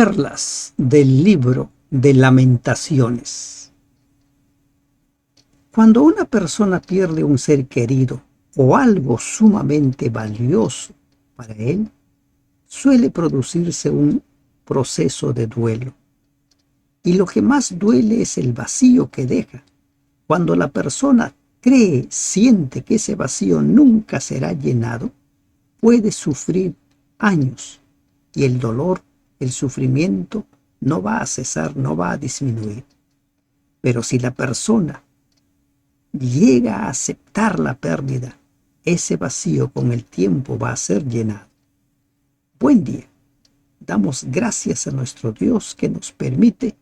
Perlas del libro de Lamentaciones. Cuando una persona pierde un ser querido o algo sumamente valioso para él, suele producirse un proceso de duelo. Y lo que más duele es el vacío que deja. Cuando la persona siente que ese vacío nunca será llenado, puede sufrir años y el dolor, el sufrimiento no va a cesar, no va a disminuir. Pero si la persona llega a aceptar la pérdida, ese vacío con el tiempo va a ser llenado. Buen día. Damos gracias a nuestro Dios que nos permite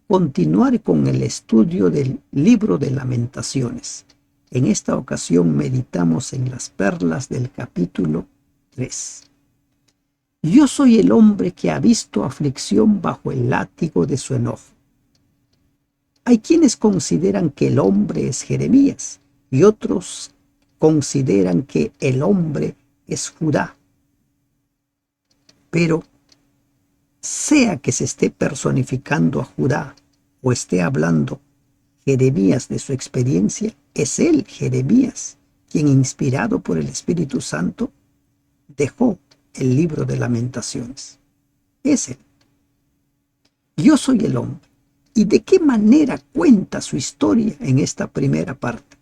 continuar con el estudio del libro de Lamentaciones. En esta ocasión meditamos en las perlas del capítulo 3. Yo soy el hombre que ha visto aflicción bajo el látigo de su enojo. Hay quienes consideran que el hombre es Jeremías y otros consideran que el hombre es Judá. Pero sea que se esté personificando a Judá o esté hablando Jeremías de su experiencia, es él, Jeremías, quien inspirado por el Espíritu Santo dejó el libro de Lamentaciones. Es él. Yo soy el hombre. ¿Y de qué manera cuenta su historia en esta primera parte?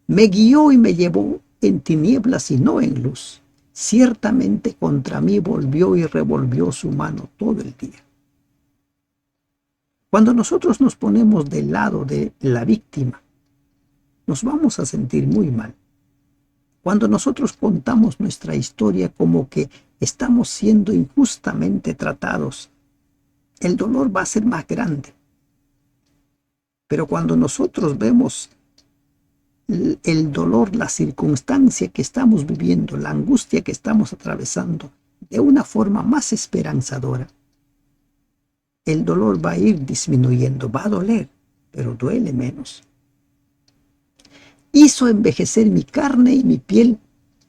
Me guió y me llevó en tinieblas y no en luz. Ciertamente contra mí volvió y revolvió su mano todo el día. Cuando nosotros nos ponemos del lado de la víctima, nos vamos a sentir muy mal. Cuando nosotros contamos nuestra historia como que estamos siendo injustamente tratados, el dolor va a ser más grande. Pero cuando nosotros vemos el dolor, la circunstancia que estamos viviendo, la angustia que estamos atravesando, de una forma más esperanzadora, el dolor va a ir disminuyendo, va a doler, pero duele menos. Hizo envejecer mi carne y mi piel,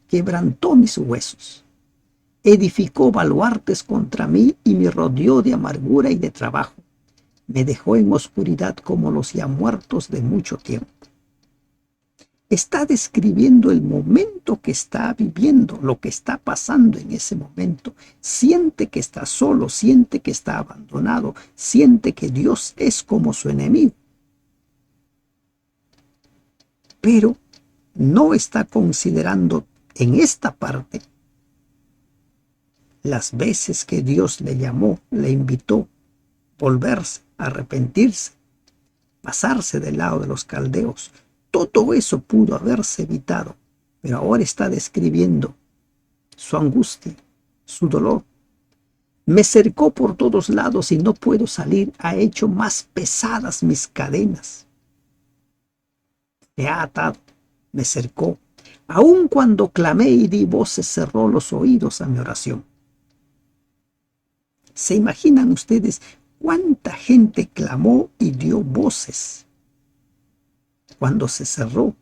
quebrantó mis huesos. Edificó baluartes contra mí y me rodeó de amargura y de trabajo. Me dejó en oscuridad como los ya muertos de mucho tiempo. Está describiendo el momento que está viviendo, lo que está pasando en ese momento. Siente que está solo, siente que está abandonado, siente que Dios es como su enemigo. Pero no está considerando en esta parte las veces que Dios le llamó, le invitó, volverse, arrepentirse, pasarse del lado de los caldeos. Todo eso pudo haberse evitado, pero ahora está describiendo su angustia, su dolor. Me cercó por todos lados y no puedo salir. Ha hecho más pesadas mis cadenas. Me ha atado, me cercó. Aun cuando clamé y di voces, cerró los oídos a mi oración. ¿Se imaginan ustedes cuánta gente clamó y dio voces cuando se cerró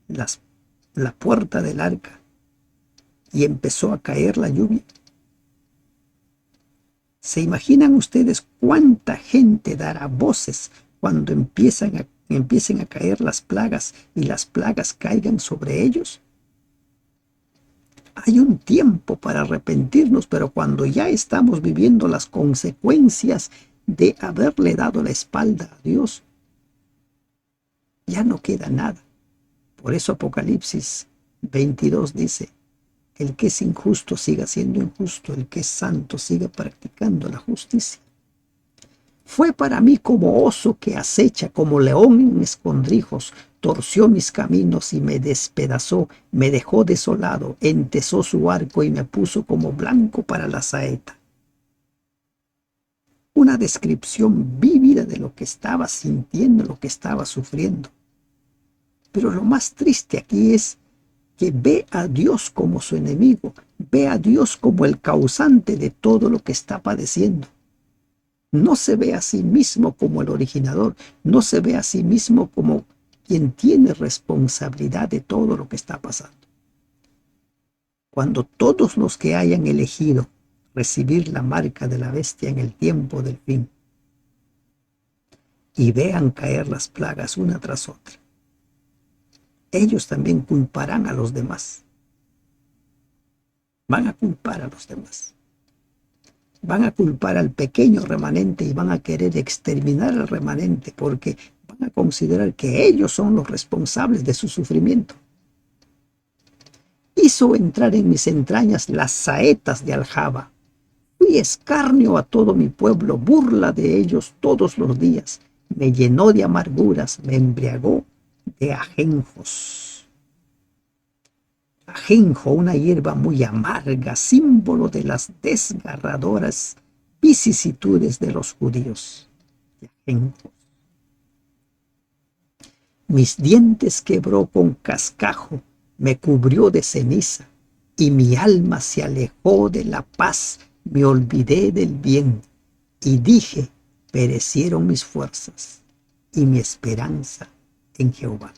la puerta del arca y empezó a caer la lluvia? ¿Se imaginan ustedes cuánta gente dará voces cuando empiecen a caer las plagas y las plagas caigan sobre ellos? Hay un tiempo para arrepentirnos, pero cuando ya estamos viviendo las consecuencias de haberle dado la espalda a Dios, ya no queda nada. Por eso Apocalipsis 22 dice: el que es injusto siga siendo injusto, el que es santo siga practicando la justicia. Fue para mí como oso que acecha, como león en escondrijos. Torció mis caminos y me despedazó, me dejó desolado, entesó su arco y me puso como blanco para la saeta. Una descripción vívida de lo que estaba sintiendo, lo que estaba sufriendo. Pero lo más triste aquí es que ve a Dios como su enemigo, ve a Dios como el causante de todo lo que está padeciendo. No se ve a sí mismo como el originador, no se ve a sí mismo como quien tiene responsabilidad de todo lo que está pasando. Cuando todos los que hayan elegido recibir la marca de la bestia en el tiempo del fin, y vean caer las plagas una tras otra. Ellos también culparán a los demás. Van a culpar a los demás. Van a culpar al pequeño remanente y van a querer exterminar al remanente porque van a considerar que ellos son los responsables de su sufrimiento. Hizo entrar en mis entrañas las saetas de aljaba. Fui escarnio a todo mi pueblo, burla de ellos todos los días. Me llenó de amarguras, me embriagó de ajenjos. Ajenjo, una hierba muy amarga, símbolo de las desgarradoras vicisitudes de los judíos. Ajenjos. Mis dientes quebró con cascajo, me cubrió de ceniza, y mi alma se alejó de la paz, me olvidé del bien, y dije, perecieron mis fuerzas y mi esperanza en Jehová.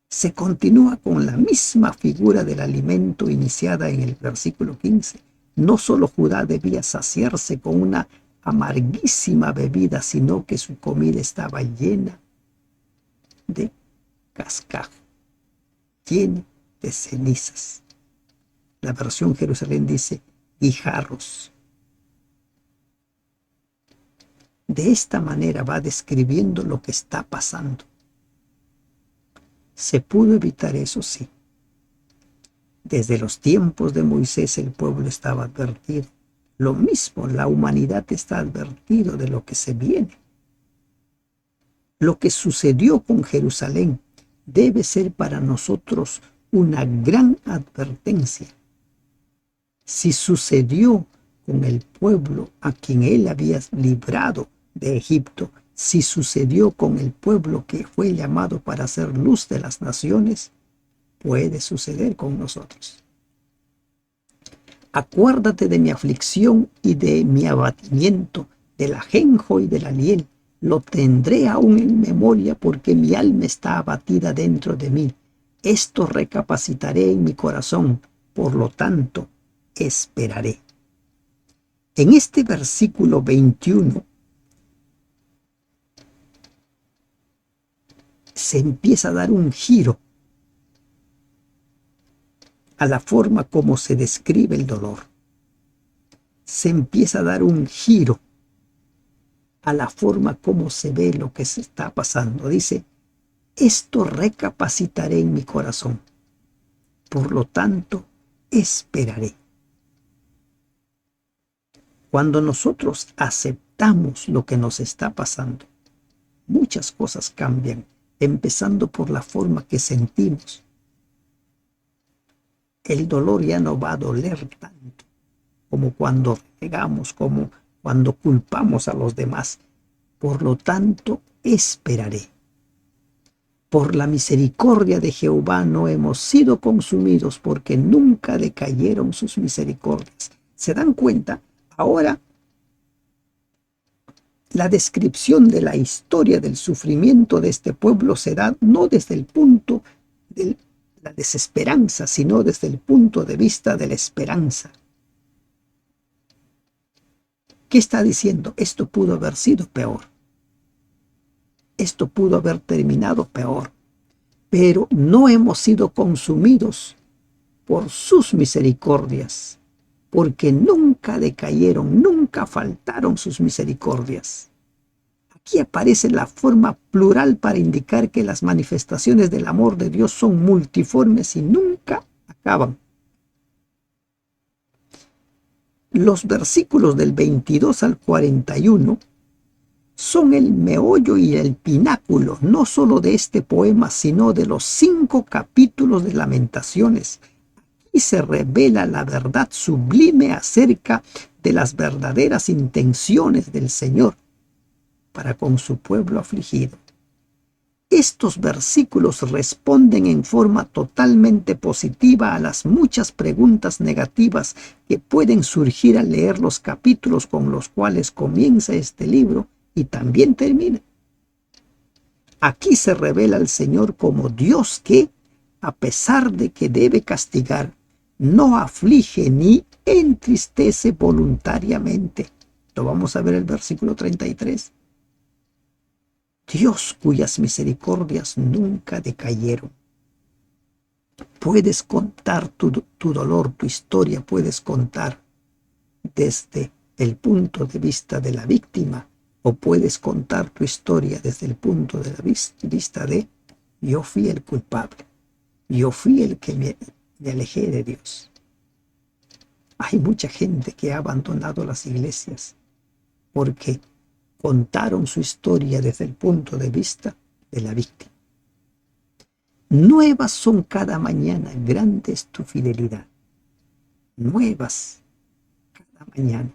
Se continúa con la misma figura del alimento iniciada en el versículo 15. No solo Judá debía saciarse con una amarguísima bebida, sino que su comida estaba llena de cascajo, llena de cenizas. La versión Jerusalén dice guijarros. De esta manera va describiendo lo que está pasando. Se pudo evitar eso, sí. Desde los tiempos de Moisés el pueblo estaba advertido. Lo mismo, la humanidad está advertido de lo que se viene. Lo que sucedió con Jerusalén debe ser para nosotros una gran advertencia. Si sucedió con el pueblo a quien él había librado de Egipto, si sucedió con el pueblo que fue llamado para hacer luz de las naciones, puede suceder con nosotros. Acuérdate de mi aflicción y de mi abatimiento, del ajenjo y del aliel. Lo tendré aún en memoria porque mi alma está abatida dentro de mí. Esto recapacitaré en mi corazón, por lo tanto, esperaré. En este versículo 21 se empieza a dar un giro a la forma como se describe el dolor. Se empieza a dar un giro a la forma como se ve lo que se está pasando. Dice, esto recapacitaré en mi corazón, por lo tanto, esperaré. Cuando nosotros aceptamos lo que nos está pasando, muchas cosas cambian, empezando por la forma que sentimos. El dolor ya no va a doler tanto como cuando renegamos, como cuando culpamos a los demás. Por lo tanto, esperaré. Por la misericordia de Jehová no hemos sido consumidos, porque nunca decayeron sus misericordias. ¿Se dan cuenta? Ahora, la descripción de la historia del sufrimiento de este pueblo se da no desde el punto de la desesperanza, sino desde el punto de vista de la esperanza. ¿Qué está diciendo? Esto pudo haber sido peor. Esto pudo haber terminado peor. Pero no hemos sido consumidos por sus misericordias, porque nunca decayeron, nunca faltaron sus misericordias. Aquí aparece la forma plural para indicar que las manifestaciones del amor de Dios son multiformes y nunca acaban. Los versículos del 22 al 41 son el meollo y el pináculo, no solo de este poema, sino de los 5 capítulos de Lamentaciones. Y se revela la verdad sublime acerca de las verdaderas intenciones del Señor para con su pueblo afligido. Estos versículos responden en forma totalmente positiva a las muchas preguntas negativas que pueden surgir al leer los capítulos con los cuales comienza este libro y también termina. Aquí se revela al Señor como Dios que, a pesar de que debe castigar, no aflige ni entristece voluntariamente. Lo vamos a ver el versículo 33. Dios cuyas misericordias nunca decayeron. Puedes contar tu dolor, tu historia, puedes contar desde el punto de vista de la víctima o puedes contar tu historia desde el punto de vista de yo fui el culpable, yo fui el que me alejé de Dios. Hay mucha gente que ha abandonado las iglesias porque contaron su historia desde el punto de vista de la víctima. Nuevas son cada mañana, grande es tu fidelidad. Nuevas cada mañana.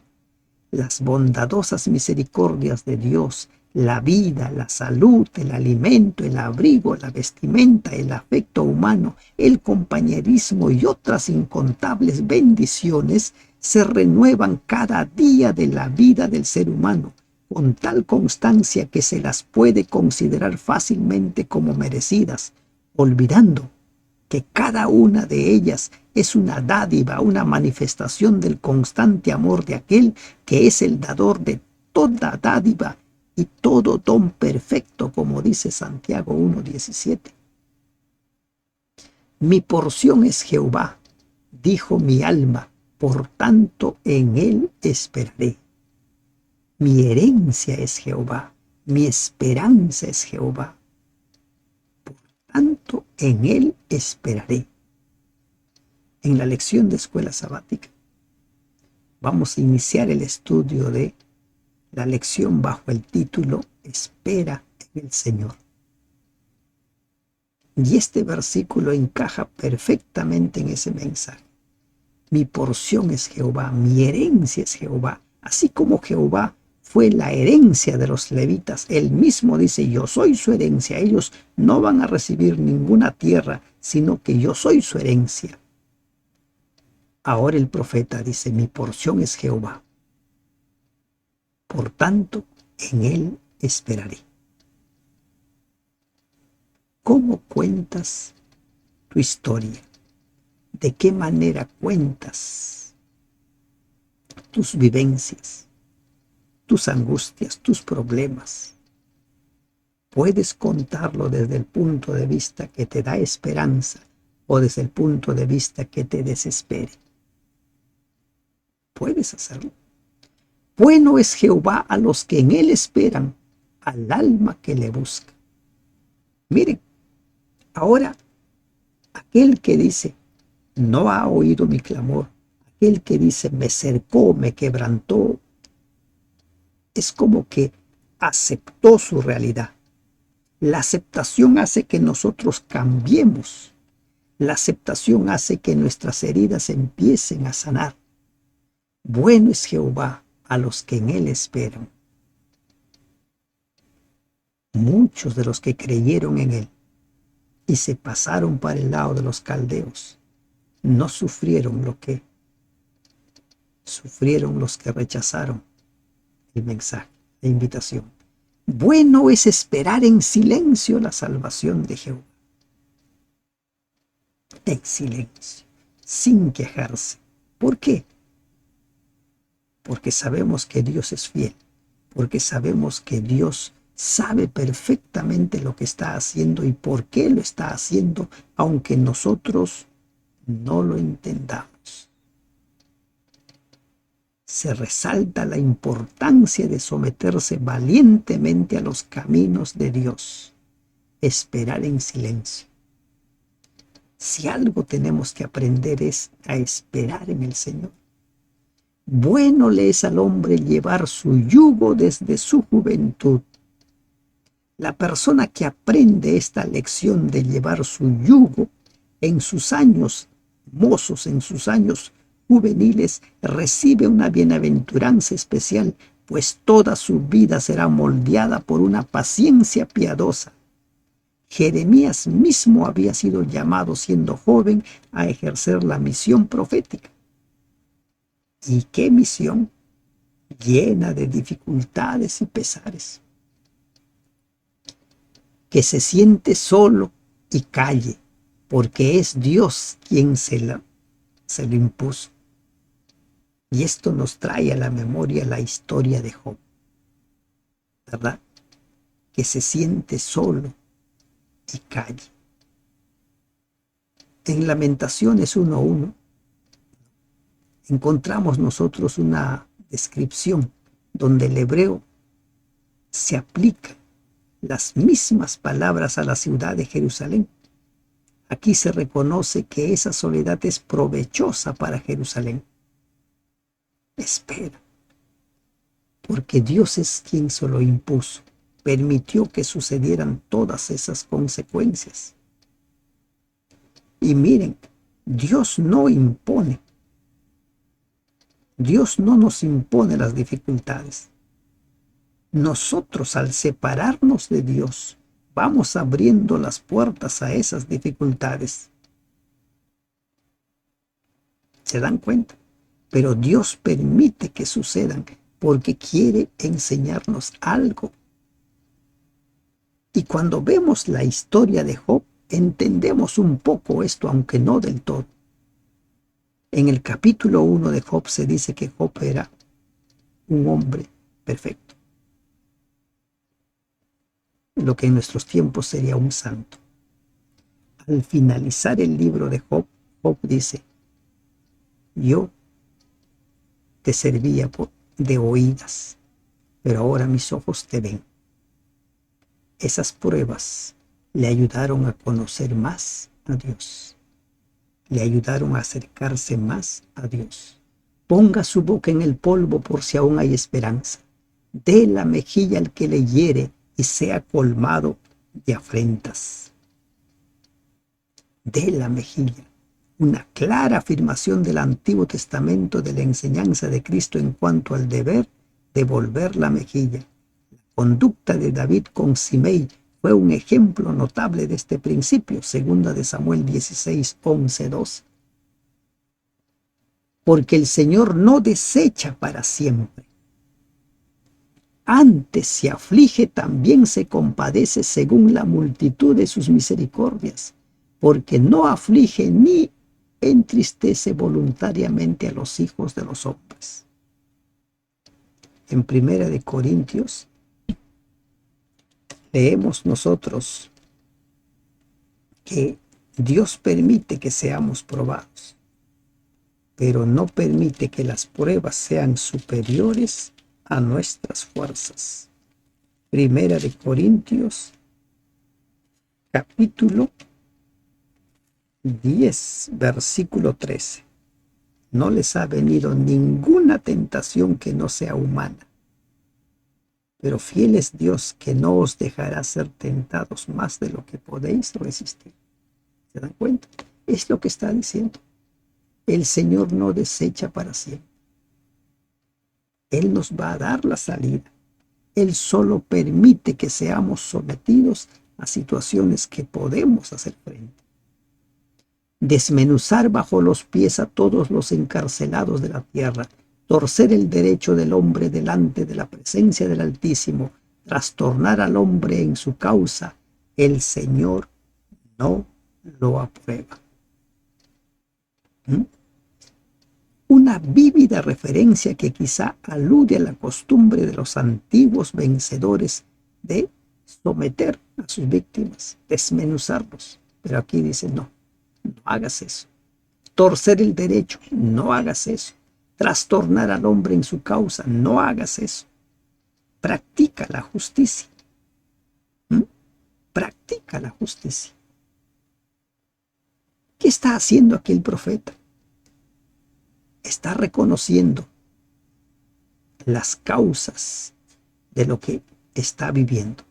Las bondadosas misericordias de Dios, la vida, la salud, el alimento, el abrigo, la vestimenta, el afecto humano, el compañerismo y otras incontables bendiciones se renuevan cada día de la vida del ser humano, con tal constancia que se las puede considerar fácilmente como merecidas, olvidando que cada una de ellas es una dádiva, una manifestación del constante amor de aquel que es el dador de toda dádiva y todo don perfecto, como dice Santiago 1:17. Mi porción es Jehová, dijo mi alma, por tanto en él esperaré. Mi herencia es Jehová, mi esperanza es Jehová. Tanto en él esperaré. En la lección de escuela sabática vamos a iniciar el estudio de la lección bajo el título Espera en el Señor. Y este versículo encaja perfectamente en ese mensaje. Mi porción es Jehová, mi herencia es Jehová. Así como Jehová fue la herencia de los levitas, él mismo dice, yo soy su herencia. Ellos no van a recibir ninguna tierra, sino que yo soy su herencia. Ahora el profeta dice, mi porción es Jehová. Por tanto, en él esperaré. ¿Cómo cuentas tu historia? ¿De qué manera cuentas tus vivencias, tus angustias, tus problemas? Puedes contarlo desde el punto de vista que te da esperanza o desde el punto de vista que te desespere. Puedes hacerlo. Bueno es Jehová a los que en él esperan, al alma que le busca. Miren, ahora aquel que dice, no ha oído mi clamor, aquel que dice, me cercó, me quebrantó, es como que aceptó su realidad. La aceptación hace que nosotros cambiemos. La aceptación hace que nuestras heridas empiecen a sanar. Bueno es Jehová a los que en él esperan. Muchos de los que creyeron en él y se pasaron para el lado de los caldeos no sufrieron lo que sufrieron los que rechazaron el mensaje, la invitación. Bueno es esperar en silencio la salvación de Jehová. En silencio, sin quejarse. ¿Por qué? Porque sabemos que Dios es fiel, porque sabemos que Dios sabe perfectamente lo que está haciendo y por qué lo está haciendo, aunque nosotros no lo entendamos. Se resalta la importancia de someterse valientemente a los caminos de Dios, esperar en silencio. Si algo tenemos que aprender es a esperar en el Señor. Bueno le es al hombre llevar su yugo desde su juventud. La persona que aprende esta lección de llevar su yugo en sus años mozos, en sus años juveniles, recibe una bienaventuranza especial, pues toda su vida será moldeada por una paciencia piadosa. Jeremías mismo había sido llamado siendo joven a ejercer la misión profética. ¿Y qué misión? Llena de dificultades y pesares. Que se siente solo y calle, porque es Dios quien se se lo impuso. Y esto nos trae a la memoria la historia de Job, ¿verdad? Que se siente solo y calla. En Lamentaciones 1:1 encontramos nosotros una descripción donde el hebreo se aplica las mismas palabras a la ciudad de Jerusalén. Aquí se reconoce que esa soledad es provechosa para Jerusalén. Espera, porque Dios es quien se lo impuso, permitió que sucedieran todas esas consecuencias. Y miren, Dios no impone. Dios no nos impone las dificultades. Nosotros, al separarnos de Dios, vamos abriendo las puertas a esas dificultades. ¿Se dan cuenta? Pero Dios permite que sucedan porque quiere enseñarnos algo. Y cuando vemos la historia de Job, entendemos un poco esto, aunque no del todo. En el capítulo 1 de Job se dice que Job era un hombre perfecto, lo que en nuestros tiempos sería un santo. Al finalizar el libro de Job, Job dice: yo te servía de oídas, pero ahora mis ojos te ven. Esas pruebas le ayudaron a conocer más a Dios, le ayudaron a acercarse más a Dios. Ponga su boca en el polvo por si aún hay esperanza. Dé la mejilla al que le hiere y sea colmado de afrentas. Dé la mejilla. Una clara afirmación del Antiguo Testamento de la enseñanza de Cristo en cuanto al deber de volver la mejilla. La conducta de David con Simei fue un ejemplo notable de este principio, 2 de Samuel 16, 11, 12. Porque el Señor no desecha para siempre. Antes se aflige, también se compadece según la multitud de sus misericordias, porque no aflige ni entristece voluntariamente a los hijos de los hombres. En 1 Corintios leemos nosotros que Dios permite que seamos probados, pero no permite que las pruebas sean superiores a nuestras fuerzas. 1 Corintios capítulo 10, versículo 13. No les ha venido ninguna tentación que no sea humana, pero fiel es Dios, que no os dejará ser tentados más de lo que podéis resistir. ¿Se dan cuenta? Es lo que está diciendo. El Señor no desecha para siempre. Él nos va a dar la salida. Él solo permite que seamos sometidos a situaciones que podemos hacer frente. Desmenuzar bajo los pies a todos los encarcelados de la tierra, torcer el derecho del hombre delante de la presencia del Altísimo, trastornar al hombre en su causa, el Señor no lo aprueba. Una vívida referencia que quizá alude a la costumbre de los antiguos vencedores de someter a sus víctimas, desmenuzarlos. Pero aquí dice: no hagas eso. Torcer el derecho, no hagas eso. Trastornar al hombre en su causa, no hagas eso. Practica la justicia. Practica la justicia. ¿Qué está haciendo aquí el profeta? Está reconociendo las causas de lo que está viviendo.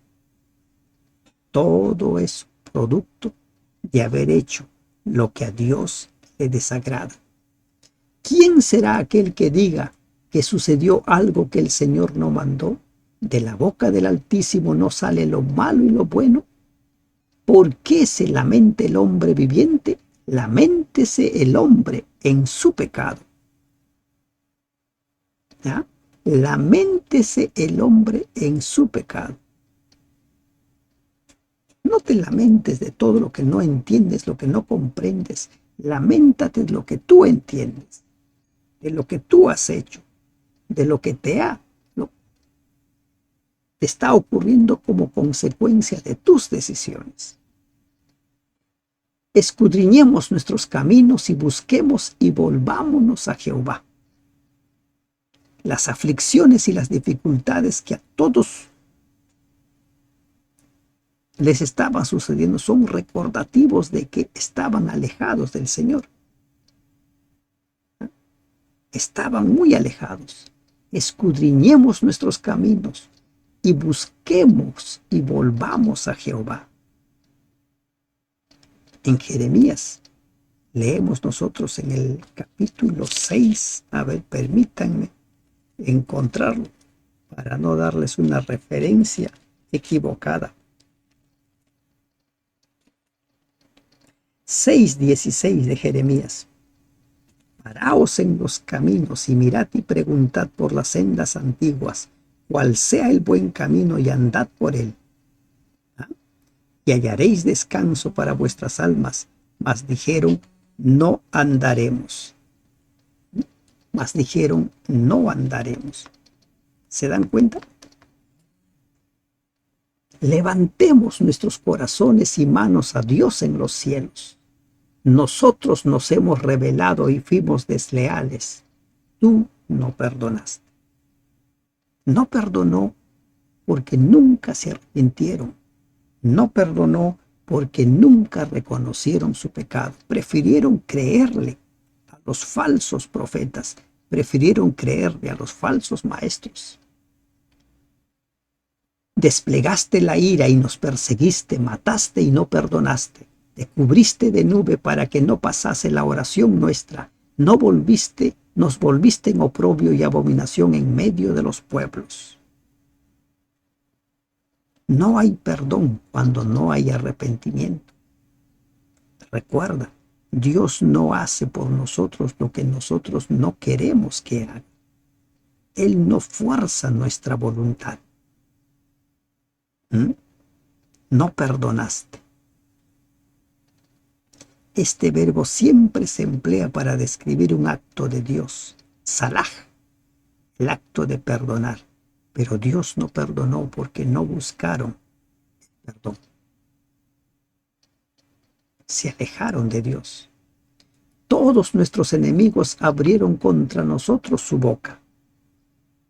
Todo es producto de haber hecho lo que a Dios le desagrada. ¿Quién será aquel que diga que sucedió algo que el Señor no mandó? De la boca del Altísimo no sale lo malo y lo bueno. ¿Por qué se lamenta el hombre viviente? Laméntese el hombre en su pecado. ¿Ya? Laméntese el hombre en su pecado. No te lamentes de todo lo que no entiendes, lo que no comprendes. Lamentate de lo que tú entiendes, de lo que tú has hecho, de lo que te está ocurriendo como consecuencia de tus decisiones. Escudriñemos nuestros caminos y busquemos y volvámonos a Jehová. Las aflicciones y las dificultades que a todos les estaban sucediendo son recordativos de que estaban alejados del Señor. Estaban muy alejados. Escudriñemos nuestros caminos y busquemos y volvamos a Jehová. En Jeremías leemos nosotros en el capítulo 6, a ver, permítanme encontrarlo para no darles una referencia equivocada. 6:16 de Jeremías. Paraos en los caminos y mirad y preguntad por las sendas antiguas, cuál sea el buen camino y andad por él. Y hallaréis descanso para vuestras almas. Mas dijeron, no andaremos. Mas dijeron, no andaremos. ¿Se dan cuenta? Levantemos nuestros corazones y manos a Dios en los cielos. Nosotros nos hemos rebelado y fuimos desleales. Tú no perdonaste. No perdonó porque nunca se arrepintieron. No perdonó porque nunca reconocieron su pecado. Prefirieron creerle a los falsos profetas. Prefirieron creerle a los falsos maestros. Desplegaste la ira y nos perseguiste, mataste y no perdonaste. Te cubriste de nube para que no pasase la oración nuestra. Nos volviste en oprobio y abominación en medio de los pueblos. No hay perdón cuando no hay arrepentimiento. Recuerda, Dios no hace por nosotros lo que nosotros no queremos que haga. Él no fuerza nuestra voluntad. No perdonaste. Este verbo siempre se emplea para describir un acto de Dios, salah, el acto de perdonar. Pero Dios no perdonó porque no buscaron perdón. Se alejaron de Dios. Todos nuestros enemigos abrieron contra nosotros su boca.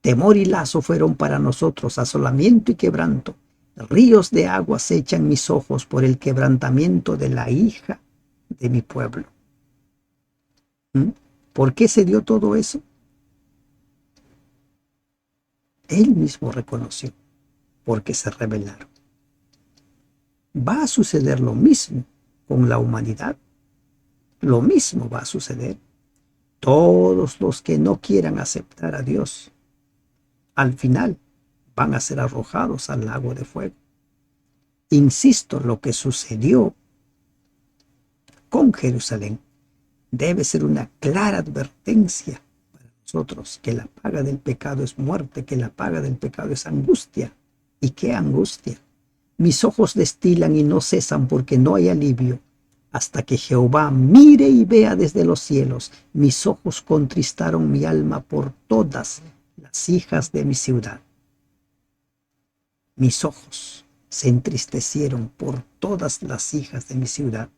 Temor y lazo fueron para nosotros, asolamiento y quebranto. Ríos de aguas echan mis ojos por el quebrantamiento de la hija de mi pueblo. ¿Por qué se dio todo eso? Él mismo reconoció, porque se rebelaron. Va a suceder lo mismo con la humanidad. Lo mismo va a suceder. Todos los que no quieran aceptar a Dios, al final van a ser arrojados al lago de fuego. Insisto, lo que sucedió con Jerusalén debe ser una clara advertencia para nosotros, que la paga del pecado es muerte, que la paga del pecado es angustia. ¿Y qué angustia? Mis ojos destilan y no cesan porque no hay alivio, hasta que Jehová mire y vea desde los cielos. Mis ojos contristaron mi alma por todas las hijas de mi ciudad. Mis ojos se entristecieron por todas las hijas de mi ciudad.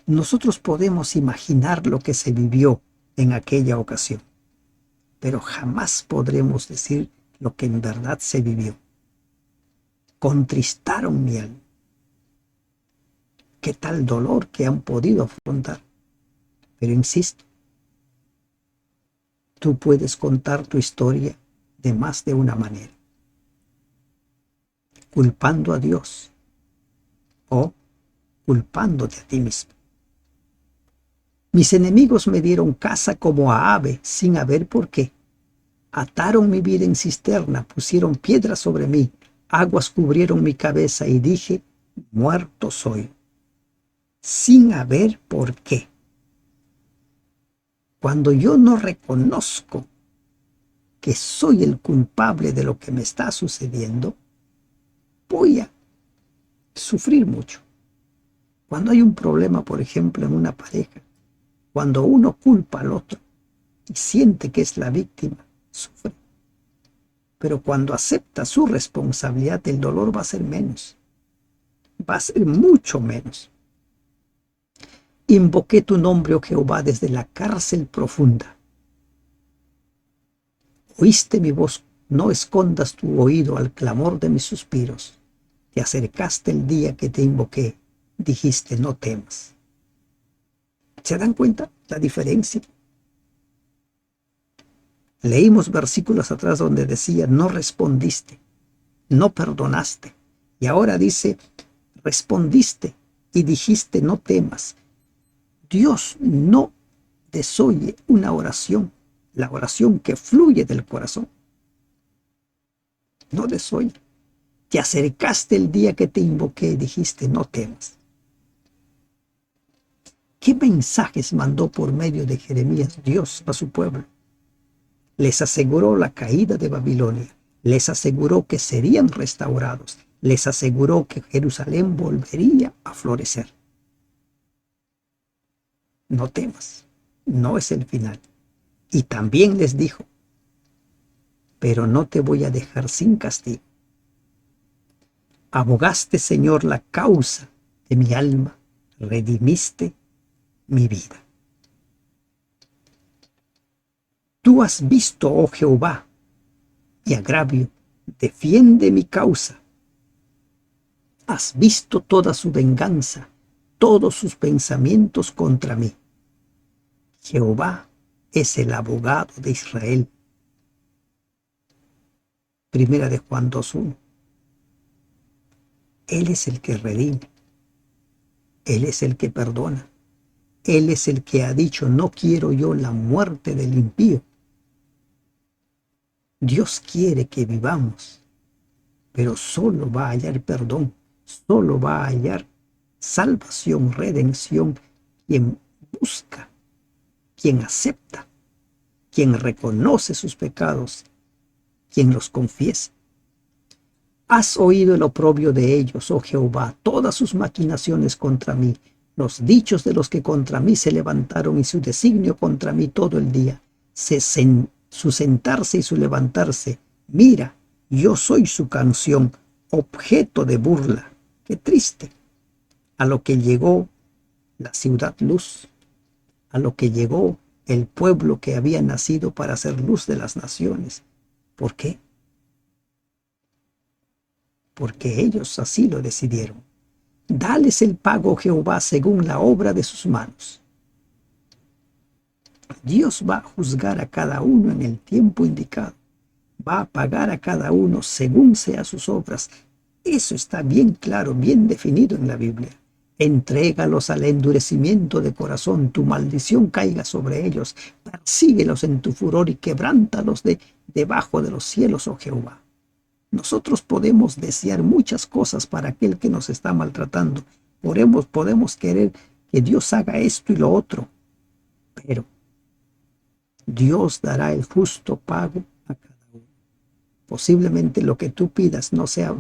Nosotros podemos imaginar lo que se vivió en aquella ocasión, pero jamás podremos decir lo que en verdad se vivió. Contristaron mi alma. Qué tal dolor que han podido afrontar. Pero insisto, tú puedes contar tu historia de más de una manera. Culpando a Dios o culpándote a ti mismo. Mis enemigos me dieron caza como a ave sin haber por qué. Ataron mi vida en cisterna, pusieron piedras sobre mí, aguas cubrieron mi cabeza y dije, muerto soy, sin haber por qué. Cuando yo no reconozco que soy el culpable de lo que me está sucediendo, voy a sufrir mucho. Cuando hay un problema, por ejemplo, en una pareja, cuando uno culpa al otro y siente que es la víctima, sufre. Pero cuando acepta su responsabilidad, el dolor va a ser menos, va a ser mucho menos. Invoqué tu nombre, oh Jehová, desde la cárcel profunda. Oíste mi voz, no escondas tu oído al clamor de mis suspiros. Te acercaste el día que te invoqué, dijiste, no temas. ¿Se dan cuenta la diferencia? Leímos versículos atrás donde decía, no respondiste, no perdonaste. Y ahora dice, respondiste y dijiste, no temas. Dios no desoye una oración, la oración que fluye del corazón. No desoye. Te acercaste el día que te invoqué y dijiste, no temas. ¿Qué mensajes mandó por medio de Jeremías Dios a su pueblo? Les aseguró la caída de Babilonia, les aseguró que serían restaurados, les aseguró que Jerusalén volvería a florecer. No temas, no es el final. Y también les dijo, pero no te voy a dejar sin castigo. Abogaste, Señor, la causa de mi alma, redimiste mi vida. Tú has visto, oh Jehová, mi agravio, defiende mi causa. Has visto toda su venganza, todos sus pensamientos contra mí. Jehová es el abogado de Israel. Primera de Juan 2:1. Él es el que redime. Él es el que perdona. Él es el que ha dicho, no quiero yo la muerte del impío. Dios quiere que vivamos, pero solo va a hallar perdón, solo va a hallar salvación, redención, quien busca, quien acepta, quien reconoce sus pecados, quien los confiesa. Has oído el oprobio de ellos, oh Jehová, todas sus maquinaciones contra mí, los dichos de los que contra mí se levantaron y su designio contra mí todo el día, su sentarse y su levantarse. Mira, yo soy su canción, objeto de burla. Qué triste. A lo que llegó la ciudad luz, a lo que llegó el pueblo que había nacido para ser luz de las naciones. ¿Por qué? Porque ellos así lo decidieron. Dales el pago, Jehová, según la obra de sus manos. Dios va a juzgar a cada uno en el tiempo indicado. Va a pagar a cada uno según sean sus obras. Eso está bien claro, bien definido en la Biblia. Entrégalos al endurecimiento de corazón, tu maldición caiga sobre ellos. Persíguelos en tu furor y quebrántalos debajo de los cielos, oh Jehová. Nosotros podemos desear muchas cosas para aquel que nos está maltratando. Podemos querer que Dios haga esto y lo otro, pero Dios dará el justo pago a cada uno. Posiblemente lo que tú pidas no sea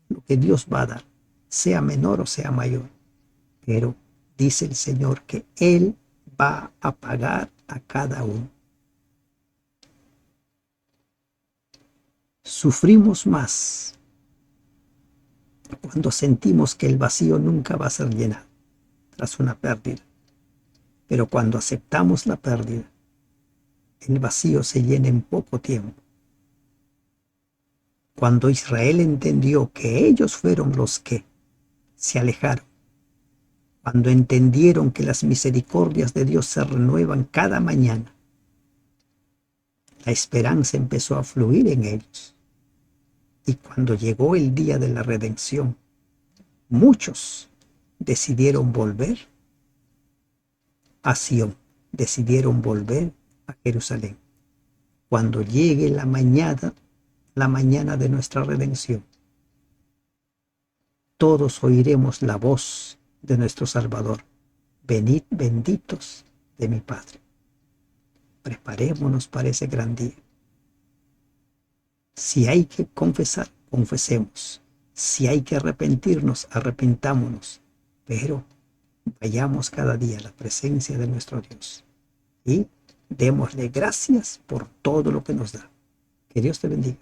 lo que Dios va a dar, sea menor o sea mayor, pero dice el Señor que Él va a pagar a cada uno. Sufrimos más cuando sentimos que el vacío nunca va a ser llenado tras una pérdida. Pero cuando aceptamos la pérdida, el vacío se llena en poco tiempo. Cuando Israel entendió que ellos fueron los que se alejaron, cuando entendieron que las misericordias de Dios se renuevan cada mañana, la esperanza empezó a fluir en ellos. Y cuando llegó el día de la redención, muchos decidieron volver a Sión, decidieron volver a Jerusalén. Cuando llegue la mañana de nuestra redención, todos oiremos la voz de nuestro Salvador. Venid benditos de mi Padre. Preparémonos para ese gran día. Si hay que confesar, confesemos. Si hay que arrepentirnos, arrepintámonos. Pero Vayamos cada día a la presencia de nuestro Dios y démosle gracias por todo lo que nos da. Que Dios te bendiga.